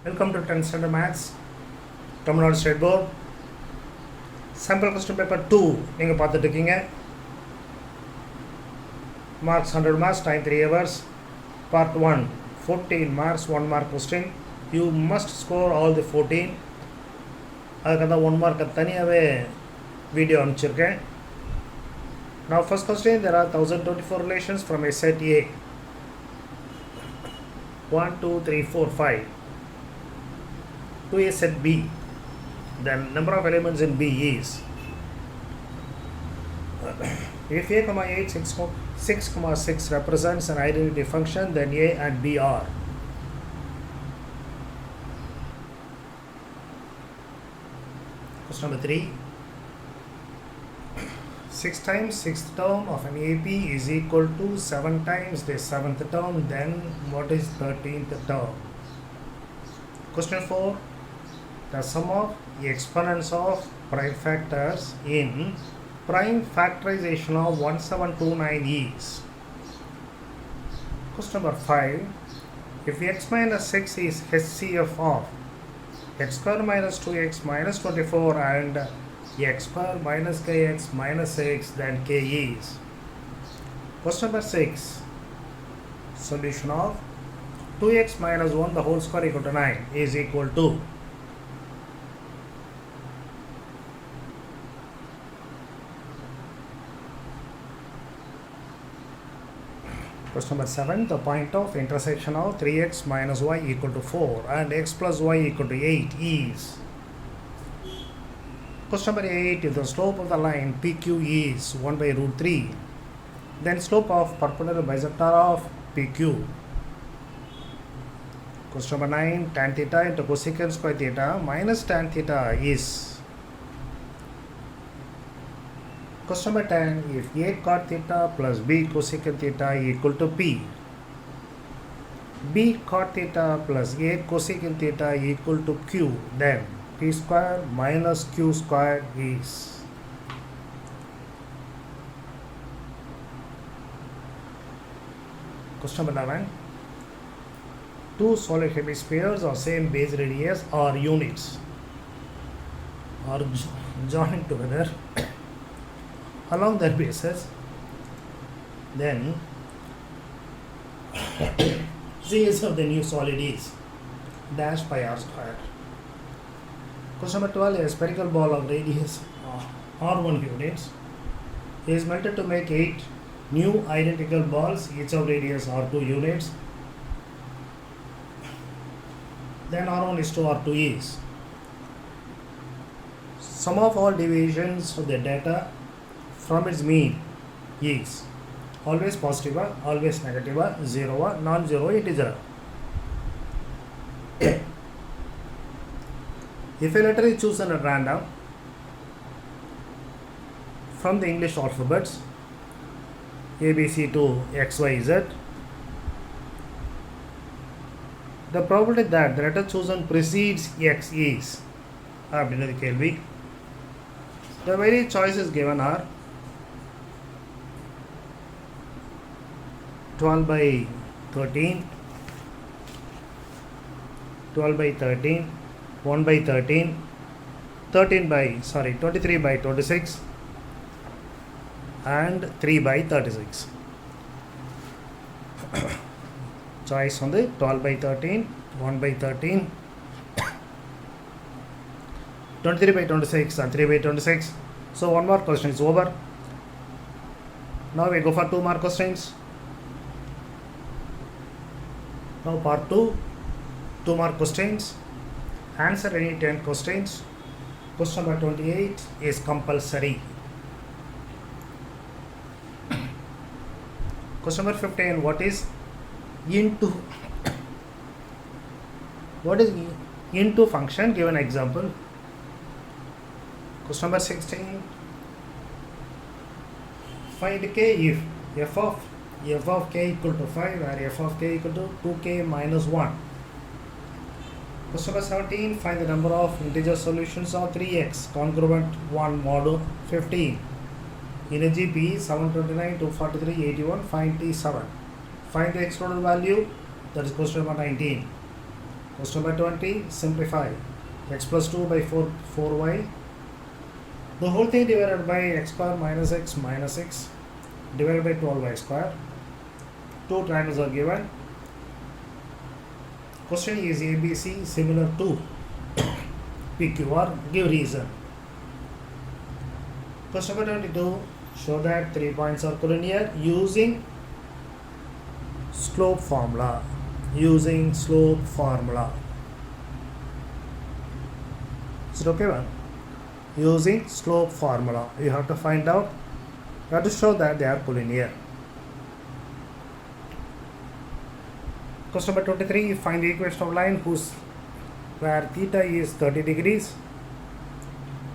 Welcome to 10th Standard Maths, Tamil Nadu State Board. Sample question paper 2 நீங்கள் பார்த்துட்டு இருக்கீங்க. Marks 100 marks, time 3 hours. Part 1, 14 marks, 1 mark question. You must score all the 14. அதுக்காக தான் 1 mark தனியாகவே video அனுப்பிச்சிருக்கேன். Now first question, there are 1024 relations from a set A. 1, 2, 3, 4, 5. To a set B. The number of elements in B is if A, 8, 6, 6 represents an identity function, then A and B are question number 3. 6 times 6th term of an AP is equal to 7 times the 7th term, then what is 13th term? Question 4. The sum of exponents of prime factors in prime factorization of 1729 is. Question number 5. If x minus 6 is HCF of x square minus 2x minus 24 and x square minus kx minus 6, then k is. Question number 6. Solution of 2x minus 1 the whole square equal to 9 is equal to. Question number 7. The point of intersection of 3x minus y equal to 4 and x plus y equal to 8 is. Question number 8. If the slope of the line PQ is 1 by root 3, then slope of perpendicular bisector of PQ. Question number 9. Tan theta into cosecant square theta minus tan theta is. Question number 10. If A cot theta plus B cosecant theta equal to P, B cot theta plus A cosecant theta equal to Q, then P square minus Q square is. Question number 11. Two solid hemispheres of same base radius or units are joined together along their bases, then CS of the new solid is dash by r square. Question number 12. A spherical ball of radius r1 units is melted to make 8 new identical balls, each of radius r2 units. Then r1 is to r2 is. Sum of all deviations of the data from its mean is always positive, always negative, 0, non-zero integer. If a letter is chosen at random from the English alphabets ABC to XYZ, the probability that the letter chosen precedes X is. The various choices given are 12 by 13, 12 by 13, 1 by 13, 23 by 26 and 3 by 36. Choice on the 12 by 13, 1 by 13, 23 by 26 and 3 by 26. So 1 more question is over. Now we go for 2 more questions. Now part 2, 2 more questions. Answer any 10 questions. Question number 28 is compulsory. Question number 15. What is into function? Give an example. Question number 16. Find k if f of k equal to 5 or f of k equal to 2k minus 1. Question number 17. Find the number of integer solutions of 3x congruent 1 mod 15. Energy P 729, 243, 81. Find T7. Find the x total value. That is question number 19. Question number 20, simplify. X plus 2 by 4y. The whole thing divided by x square minus x minus 6 divided by 12y square. Two triangles are given. Question is ABC similar to PQR. Give reason. Question number 22. Show that 3 points are collinear using slope formula. Using slope formula. Is it okay, man? Using slope formula. You have to find out. You have to show that they are collinear. Question number 23. Find the equation of line where theta is 30 degrees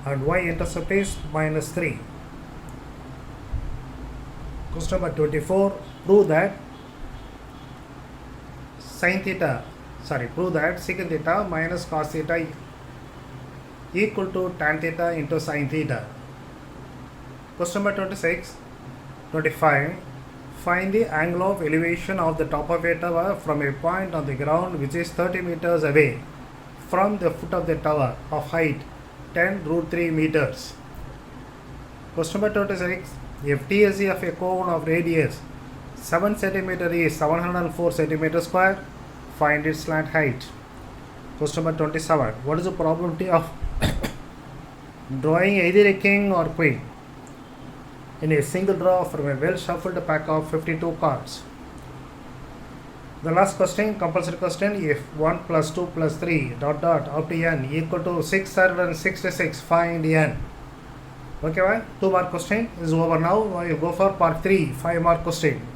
and y-intercept is minus 3. Question number 24. Prove that secant theta minus cos theta equal to tan theta into sin theta. Question number 25. Find the angle of elevation of the top of a tower from a point on the ground which is 30 meters away from the foot of the tower of height 10 root 3 meters. Question number 26. If TSE of a cone of radius 7 cm is 704 cm square, find its slant height. Question number 27. What is the probability of drawing either a king or queen in a single draw from a well shuffled pack of 52 cards? The last question, compulsory question. If 1 plus 2 plus 3 up to n equal to 666, find n. Okay, right? 2 mark question is over now. Now you go for part 3, 5 mark question.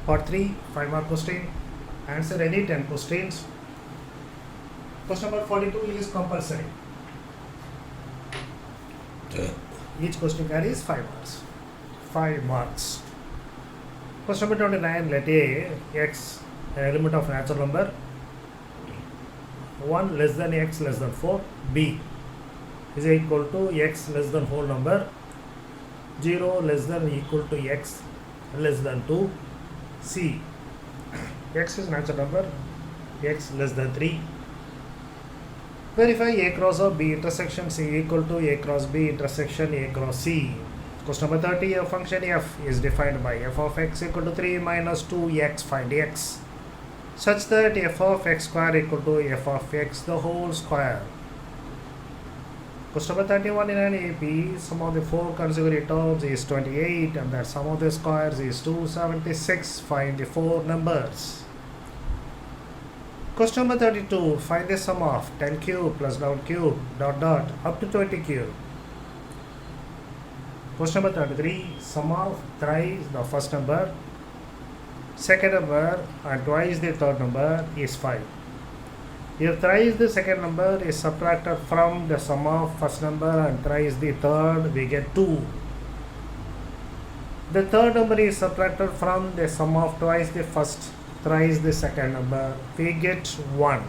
Part 3, 5 mark question. Answer any 10 questions. Question number 42 is compulsory. Each question carries 5 marks. 5 marks. Question number 29. Let A, x, element of natural number 1 less than x less than 4. B is equal to x less than whole number 0 less than equal to x less than 2. C, x is natural number x less than 3. Verify A cross of B intersection C equal to A cross B intersection A cross C. Question number 30. A function f is defined by f of x equal to 3 minus 2x. Find x such that f of x square equal to f of x the whole square. Question number 31. In an AP, sum of the 4 consecutive terms is 28 and the sum of the squares is 276. Find the 4 numbers. Question number 32. Find the sum of 10 cube plus 9 cube up to 20 cube. Question number 33. Sum of thrice the first number, second number and twice the third number is 5. If thrice the second number is subtracted from the sum of first number and thrice the third, we get 2. The third number is subtracted from the sum of twice the first, thrice the second number, we get 1.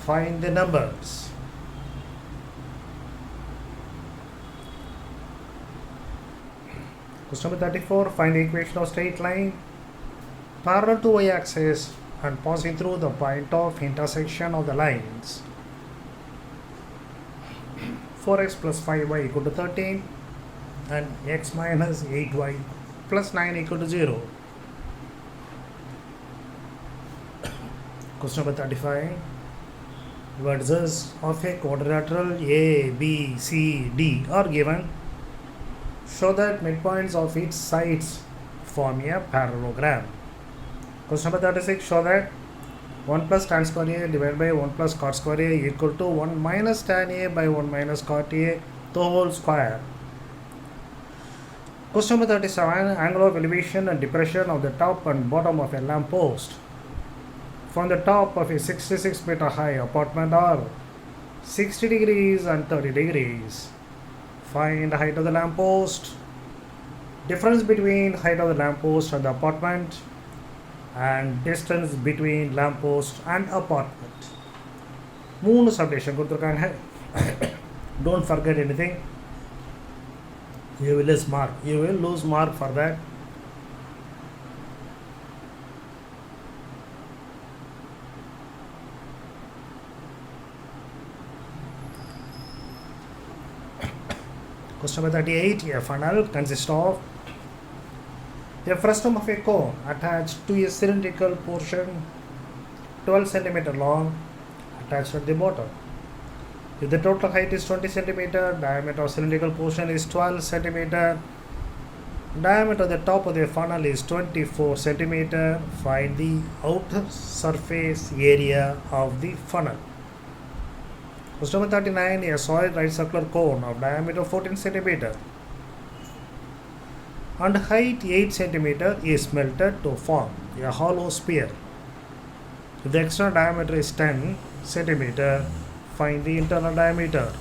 Find the numbers. Question number 34. Find the equation of straight line parallel to y-axis and passing through the point of intersection of the lines. 4x plus 5y equal to 13 and x minus 8y plus 9 equal to 0. Question number 35. Vertices of a quadrilateral A, B, C, D are given. Show that midpoints of each sides form a parallelogram. Question number 36. Show that 1 plus tan square A divided by 1 plus cot square A equal to 1 minus tan A by 1 minus cot A the whole square. Question number 37. Angle of elevation and depression of the top and bottom of a lamp post from the top of a 66 meter high apartment are 60 degrees and 30 degrees. Find the height of the lamp post. Difference between height of the lamp post and the apartment and distance between lamp post and apartment. 3 subdivision கொடுத்திருக்காங்க. Don't forget anything. You will lose mark for that. Question number 38. A funnel consists of a frustum of a cone attached to a cylindrical portion 12 centimeter long attached at the bottom. If the total height is 20 centimeter, diameter of cylindrical portion is 12 centimeter, diameter of the top of the funnel is 24 centimeter, find the outer surface area of the funnel. Question number 39. A solid right circular cone of diameter 14 centimeter and height 8 centimeter is melted to form a hollow sphere. If the external diameter is 10 centimeter, find the internal diameter.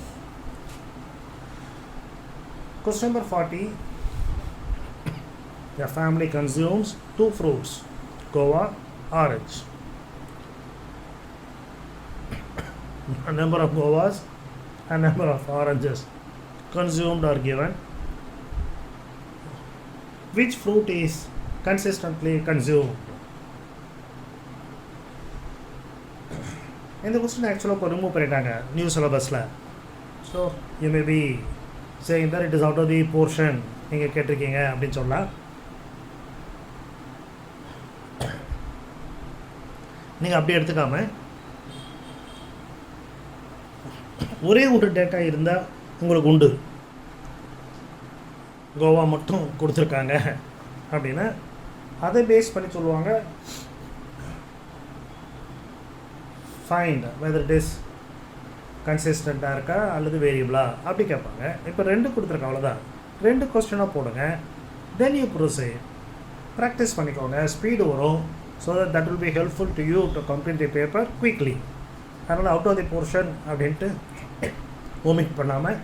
Question number 40. A family consumes 2 fruits, guava, orange. A number of guavas and number of oranges consumed are given. Which fruit is consistently consumed? இந்த question ஆக்சுவலாக இப்போ remove பண்ணிட்டாங்க new சிலபஸில். So you may be saying that it is out of the portion நீங்கள் கேட்டிருக்கீங்க அப்படின்னு சொல்லலாம். நீங்கள் அப்படி எடுத்துக்காம ஒரே ஒரு டேட்டா இருந்தால் உங்களுக்கு உண்டு, கோவா மட்டும் கொடுத்துருக்காங்க அப்படின்னா அதை பேஸ் பண்ணி சொல்லுவாங்க ஃபைண்ட் வெதர் இட் இஸ் கன்சிஸ்டண்ட்டாக இருக்கா அல்லது வேரியபிளா அப்படி கேட்பாங்க. இப்போ 2 கொடுத்துருக்கேன், அவ்வளோதான். 2 கொஸ்டினாக போடுங்க. Then you proceed. ப்ராக்டிஸ் பண்ணிக்கோங்க, ஸ்பீடு வரும். So that will be helpful to you to complete the paper quickly. அதனால் அவுட் ஆஃப் தி போர்ஷன் அப்படின்ட்டு ஒமிட் பண்ணாமல்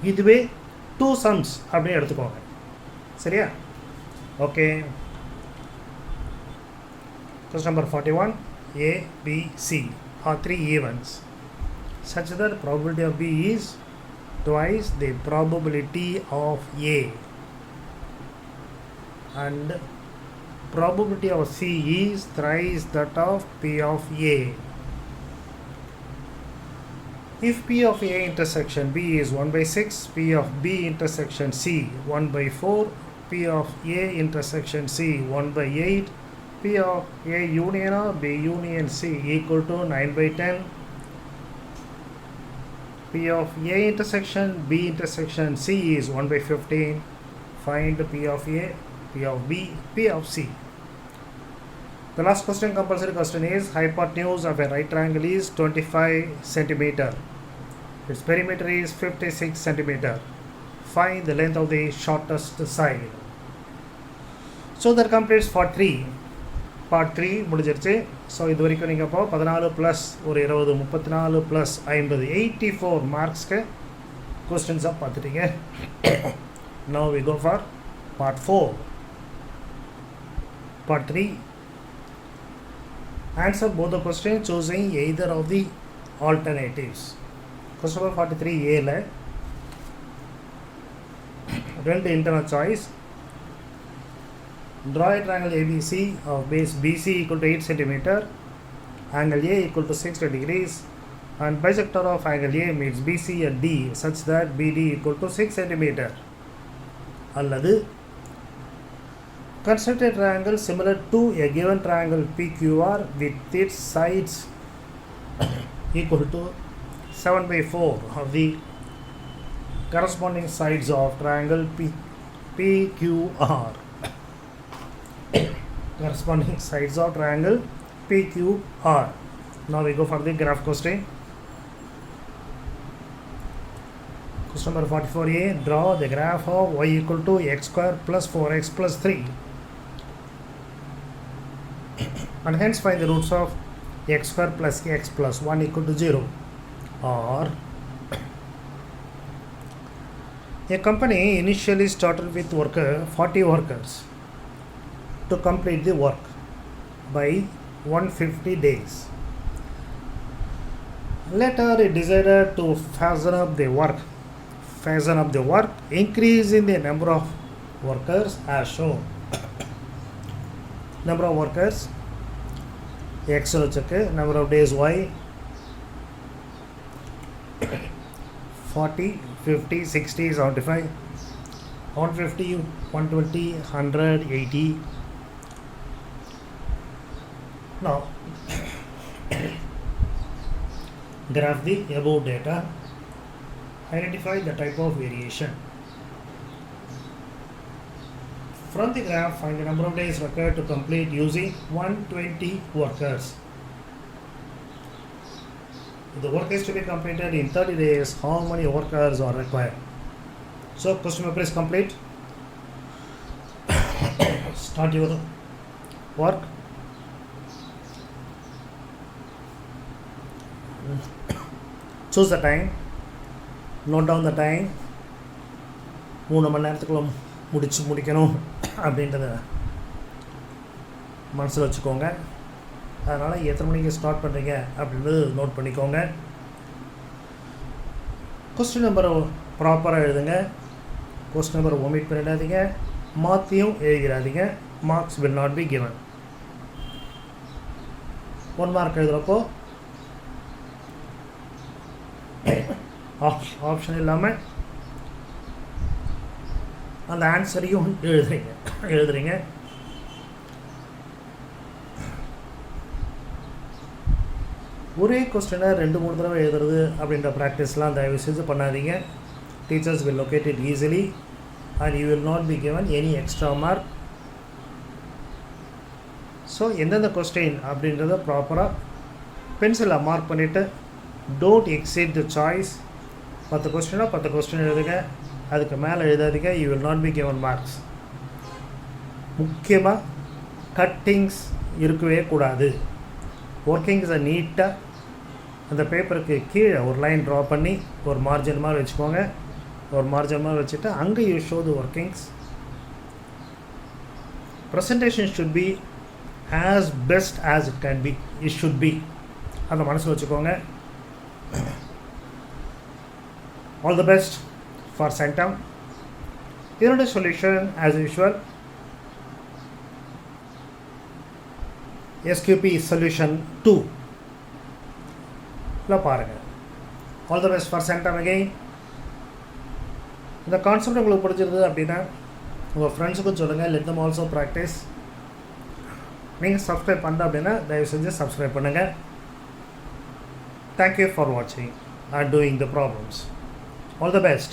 இதுவே 2 sums அப்படின்னு எடுத்துக்கோங்க. சரியா? Okay. Question number 41. A, B, C are 3 events such that probability of B is twice the probability of A and probability of C is thrice that of P of A. If P of A intersection B is 1/6, P of B intersection C 1/4, P of A intersection C 1/8, P of A union or B union C equal to 9/10, P of A intersection B intersection C is 1/15, find P of A, P of B, P of C. The last question, compulsory question, is hypotenuse of a right triangle is 25 centimeter. Its perimeter is 56 centimeter. Find the length of the shortest side. So that completes part 3. Part 3 முடிஞ்சிருச்சு. So இது வரைக்கும் நீங்கள் இப்போ 14 + ஒரு 20 34 + 50 84 மார்க்ஸ்க்கு கொஸ்டின்ஸாக பார்த்துட்டீங்க. Now we go for part 4. Part 3. Answer both the questions choosing either of the alternatives. Question number 43A ரெண்டு internal choice. Draw a triangle ABC of base BC equal to 8 cm, angle A equal to 60 degrees, and bisector of angle A meets BC at D such that BD equal to 6 cm. அல்லது construct a triangle similar to a given triangle PQR with its sides equal to 7/4 of the corresponding sides of triangle PQR. Corresponding sides of triangle PQR. Now we go for the graph question. Question number 44A. Draw the graph of y equal to x square plus 4x plus 3 and hence find the roots of x square plus x plus 1 equal to 0. Or a company initially started with 40 workers to complete the work by 150 days. Later it decided to fasten up the work, increasing the number of workers as shown. Number of workers x வச்சுக்கு, number of days y, 40, 50, 60, 75, 150, 120, 100, 80. Now, graph the above data. Identify the type of variation. From the graph, find the number of days required to complete using 120 workers. If the work is to be completed in 30 days, how many workers are required? So, question paper is complete. Start your work. Choose the time. Note down the time. 3 மணி நேரத்துக்குள்ள முடிக்கணும் அப்படின்றத மனசில் வச்சுக்கோங்க. அதனால் எத்தனை மணிக்கு start பண்ணுறீங்க அப்படின்றது நோட் பண்ணிக்கோங்க. கொஸ்டின் நம்பரை ப்ராப்பராக எழுதுங்க. கொஸ்டின் நம்பரை ஒமிட் பண்ணிடாதீங்க, மாற்றியும் எழுதிடாதீங்க. Marks will not be given. 1 mark எழுதுகிறப்போ ஆப்ஷன் இல்லாமல் அந்த ஆன்சரையும் எழுதுறீங்க. ஒரே கொஸ்டினை 2-3 தடவை எழுதுறது அப்படின்ற ப்ராக்டிஸ்லாம் தயவு செஞ்சு பண்ணாதீங்க. Teachers will locate it easily and you will not be given any extra mark. So எந்தெந்த கொஸ்டின் அப்படின்றத ப்ராப்பராக பென்சிலில் மார்க் பண்ணிவிட்டு டோன்ட் எக்ஸீட் த சாய்ஸ். 10 கொஸ்டினா 10 கொஸ்டின் எழுதுங்க, அதுக்கு மேலே எழுதாதீங்க. You will not be given marks. முக்கியமாக கட்டிங்ஸ் இருக்கவே கூடாது. ஒர்க்கிங்ஸை நீட்டாக அந்த பேப்பருக்கு கீழே ஒரு லைன் ட்ரா பண்ணி ஒரு மார்ஜின் மாதிரி வச்சுக்கோங்க. ஒரு மார்ஜின் மாதிரி வச்சுட்டு அங்கே you show the workings. Presentation should be as best as it can be. It should be. அந்த மனசில் வச்சுக்கோங்க. All the best for Centum. இதனுடைய solution as usual SQP solution 2 பாருங்கள். All the best for Centum again. இந்த concept உங்களுக்கு பிடிச்சிருந்தது அப்படின்னா உங்கள் ஃப்ரெண்ட்ஸுக்கும் சொல்லுங்கள். let them also practice. நீங்கள் சப்ஸ்கிரைப் பண்ண அப்படின்னா தயவு செஞ்சு சப்ஸ்கிரைப் பண்ணுங்கள். Thank you for watching and doing the problems. All the best.